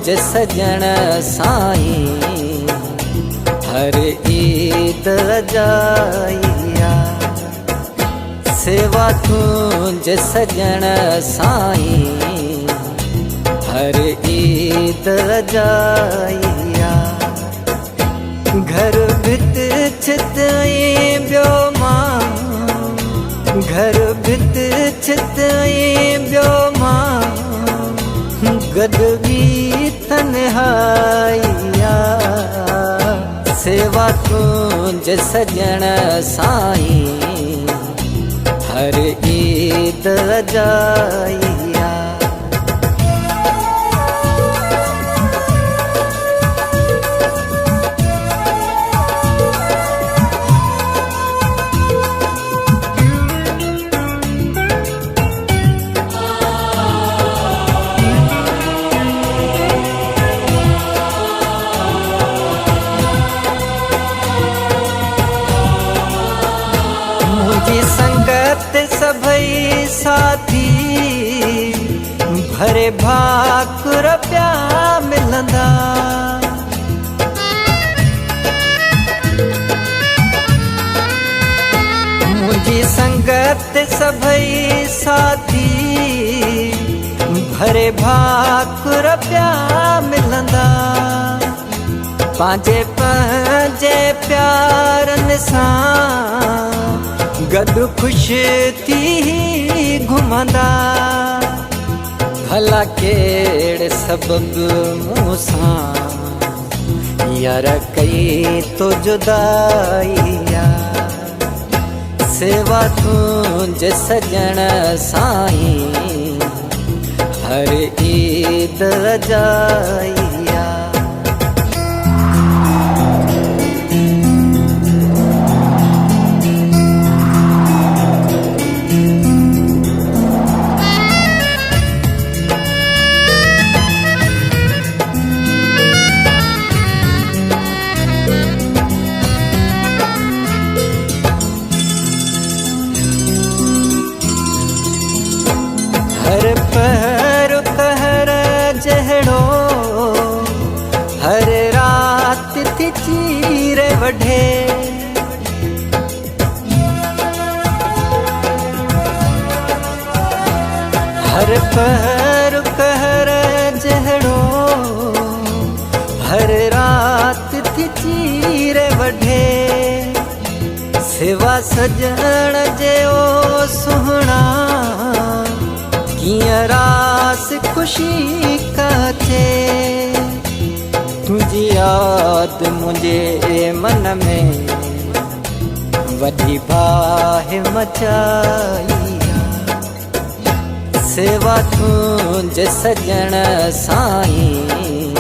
तुंहिंजे सजण साईं हर ईद अजाइया। सेवा तुंहिंजे सजण साईं हर ईद अजाइया। घर भित छित ऐं ॿियो मां, घर भित छित ऐं ॿियो मां, गदवी तन्हाइया। सेवा तुंहिंजे सजण साईं हर ईद अजाइया। संगत सभई साथी भरे भाकुर प्या मिलंदा। मुंहिंजी संगत सभई साथी भरे भाकुर प्या मिलंदा। पंहिंजे पंहिंजे प्यारनि सां गॾु ख़ुशि थी घुमंदा। भला कहिड़े सबबु मूंसां यार कई तो जुदाइया। सेवा तुंहिंजे सजण साईं हर ईद अजाइया। हर पहर कहर जहड़ो हर रात थी चीर वढे। हर पहर कहर जहड़ो हर रात थी चीर वढे। सेवा सजण जे ओ सुहणा कीअं रास ख़ुशी काचे। तुंहिंजी यादि मुंहिंजे मन में वॾी बाहि मचाइया। सेवा तुंहिंजे सजण साईं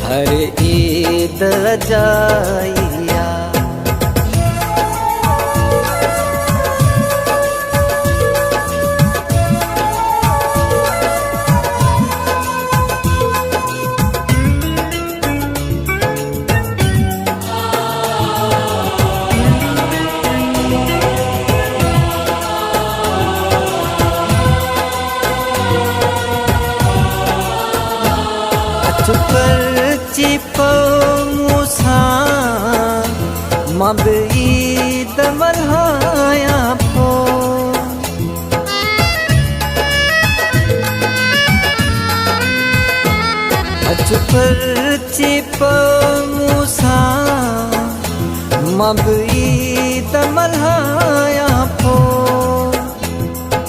हर ईद अजाइया। पर्ची मूंसां मां बि ईद मल्हायां पो। अच पर्ची मूंसां मां बि ईद मल्हायां पो।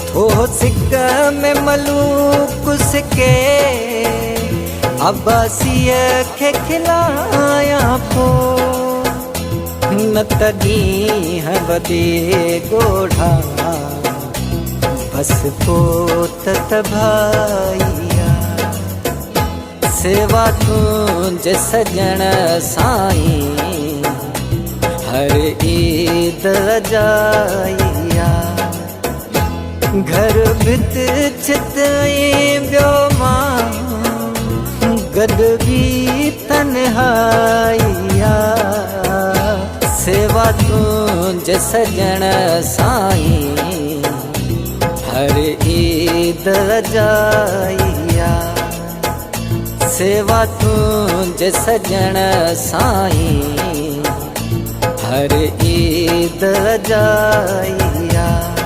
थो सिक में मलूक सिके अब्बासीअ खे खिलायां पो। न त ॾींहं वधे ॻोढ़ा बसि पोइ त भाइया। सेवा तुंहिंजे सजण साईं हर ईद अजाइया। घर भित छित ऐं ॿियो मां, गदवी तन्हाइया। सेवा तुंहिंजे सजण साईं हर ईद अजाइया। सेवा तुंज सजण साईं हर ईद जाइया।